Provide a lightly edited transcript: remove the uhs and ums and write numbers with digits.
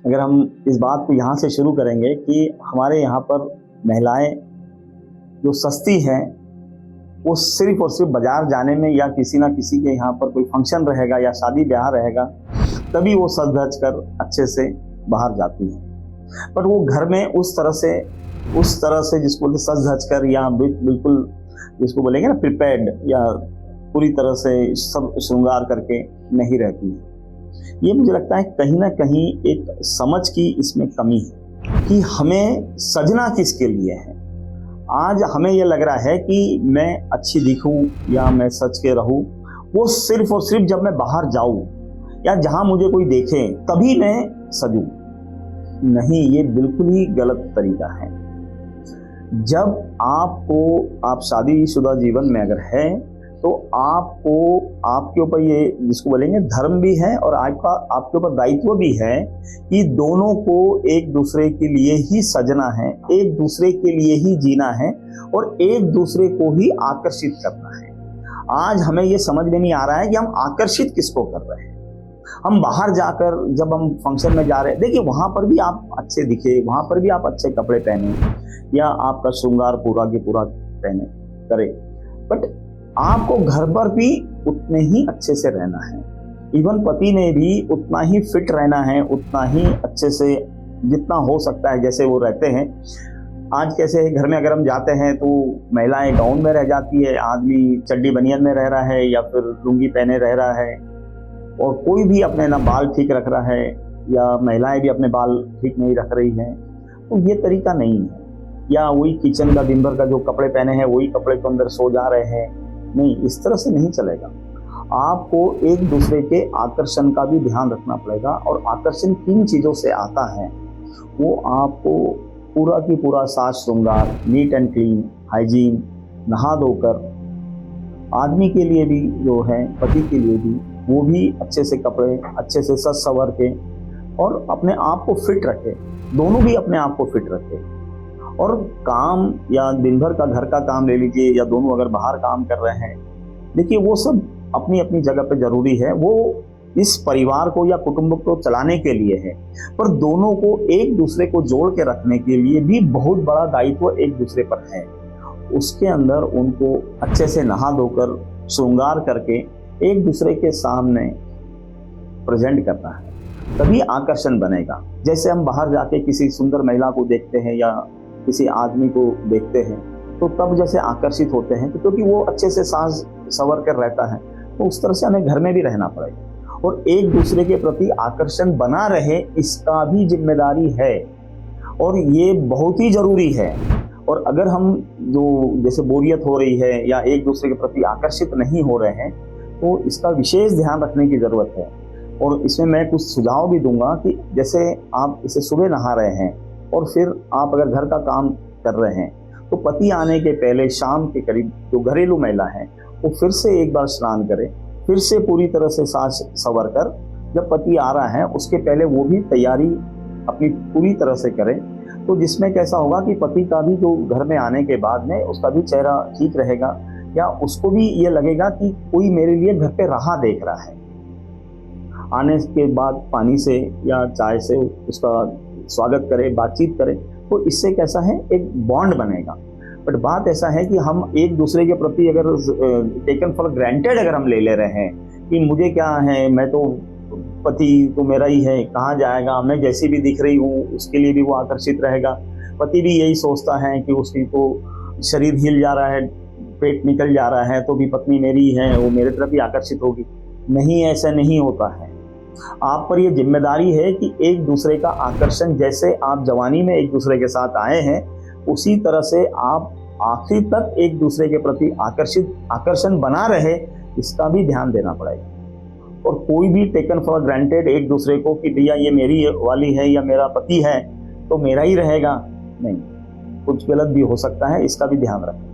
अगर हम इस बात को यहाँ से शुरू करेंगे कि हमारे यहाँ पर महिलाएं जो सस्ती हैं वो सिर्फ और सिर्फ बाजार जाने में या किसी ना किसी के यहाँ पर कोई फंक्शन रहेगा या शादी ब्याह रहेगा तभी वो सज धज कर अच्छे से बाहर जाती हैं। पर वो घर में उस तरह से जिसको सज धज कर या बिल्कुल जिसको बोलेंगे ना प्रिपेयर्ड या पूरी तरह से सब श्रृंगार करके नहीं रहती है। ये मुझे लगता है कहीं ना कहीं एक समझ की इसमें कमी है कि हमें सजना किसके लिए है। आज हमें ये लग रहा है कि मैं अच्छी दिखूं या मैं सच के रहूं वो सिर्फ और सिर्फ जब मैं बाहर जाऊं या जहां मुझे कोई देखे तभी मैं सजूं। नहीं, ये बिल्कुल ही गलत तरीका है। जब आप शादीशुदा जीवन में अगर है तो आपको आपके ऊपर ये जिसको बोलेंगे धर्म भी है और आपके ऊपर दायित्व भी है कि दोनों को एक दूसरे के लिए ही सजना है, एक दूसरे के लिए ही जीना है और एक दूसरे को ही आकर्षित करना है। आज हमें ये समझ में नहीं आ रहा है कि हम आकर्षित किसको कर रहे हैं। हम बाहर जाकर जब हम फंक्शन में जा रहे हैं, देखिए वहां पर भी आप अच्छे दिखे, वहां पर भी आप अच्छे कपड़े पहने या आपका श्रृंगार पूरा की पूरा पहने करे, बट आपको घर पर भी उतने ही अच्छे से रहना है। इवन पति ने भी उतना ही फिट रहना है, उतना ही अच्छे से जितना हो सकता है जैसे वो रहते हैं। आज कैसे है, घर में अगर हम जाते हैं तो महिलाएं गाउन में रह जाती है, आदमी चड्डी बनियान में रह रहा है या फिर लुंगी पहने रह रहा है और कोई भी अपने ना बाल ठीक रख रहा है या महिलाएं भी अपने बाल ठीक नहीं रख रही हैं। तो ये तरीका नहीं है। या वही किचन का दिन भर का जो कपड़े पहने हैं वही कपड़े के अंदर सो जा रहे हैं। नहीं, इस तरह से नहीं चलेगा। आपको एक दूसरे के आकर्षण का भी ध्यान रखना पड़ेगा और आकर्षण किन चीज़ों से आता है वो आपको पूरा की पूरा साज श्रृंगार, नीट एंड क्लीन, हाइजीन, नहा धोकर, आदमी के लिए भी जो है पति के लिए भी वो भी अच्छे से कपड़े अच्छे से सज संवर के और अपने आप को फिट रखे, दोनों भी अपने आप को फिट रखे। और काम या दिन भर का घर का काम ले लीजिए या दोनों अगर बाहर काम कर रहे हैं, देखिए वो सब अपनी अपनी जगह पे जरूरी है, वो इस परिवार को या कुटुंब को चलाने के लिए है। पर दोनों को एक दूसरे को जोड़ के रखने के लिए भी बहुत बड़ा दायित्व एक दूसरे पर है। उसके अंदर उनको अच्छे से नहा धोकर श्रृंगार करके एक दूसरे के सामने प्रेजेंट करना है, तभी आकर्षण बनेगा। जैसे हम बाहर जाके किसी सुंदर महिला को देखते हैं या किसी आदमी को देखते हैं तो तब जैसे आकर्षित होते हैं क्योंकि वो अच्छे से साज संवर कर रहता है, तो उस तरह से हमें घर में भी रहना पड़ेगा और एक दूसरे के प्रति आकर्षण बना रहे इसका भी जिम्मेदारी है और ये बहुत ही जरूरी है। और अगर हम जो जैसे बोरियत हो रही है या एक दूसरे के प्रति आकर्षित नहीं हो रहे हैं तो इसका विशेष ध्यान रखने की ज़रूरत है। और इसमें मैं कुछ सुझाव भी दूंगा कि जैसे आप इसे सुबह नहा रहे हैं और फिर आप अगर घर का काम कर रहे हैं तो पति आने के पहले शाम के करीब जो घरेलू महिला है वो फिर से एक बार स्नान करे, फिर से पूरी तरह से साज संवर कर जब पति आ रहा है उसके पहले वो भी तैयारी अपनी पूरी तरह से करे। तो जिसमें कैसा होगा कि पति का भी जो घर में आने के बाद में उसका भी चेहरा ठीक रहेगा या उसको भी ये लगेगा कि कोई मेरे लिए घर पे राह देख रहा है। आने के बाद पानी से या चाय से उसका स्वागत करें, बातचीत करें, तो इससे कैसा है एक बॉन्ड बनेगा। बट बात ऐसा है कि हम एक दूसरे के प्रति अगर टेकन फॉर ग्रांटेड अगर हम ले रहे हैं कि मुझे क्या है, मैं तो पति तो मेरा ही है, कहाँ जाएगा, मैं जैसी भी दिख रही हूँ उसके लिए भी वो आकर्षित रहेगा। पति भी यही सोचता है कि उसकी तो शरीर हिल जा रहा है, पेट निकल जा रहा है, तो भी पत्नी मेरी है, वो मेरे तरफ ही आकर्षित होगी। नहीं, ऐसा नहीं होता है। आप पर ये जिम्मेदारी है कि एक दूसरे का आकर्षण जैसे आप जवानी में एक दूसरे के साथ आए हैं उसी तरह से आप आखिर तक एक दूसरे के प्रति आकर्षण बना रहे, इसका भी ध्यान देना पड़ेगा। और कोई भी टेकन फॉर ग्रांटेड एक दूसरे को कि भैया ये मेरी वाली है या मेरा पति है तो मेरा ही रहेगा, नहीं, कुछ गलत भी हो सकता है, इसका भी ध्यान रखें।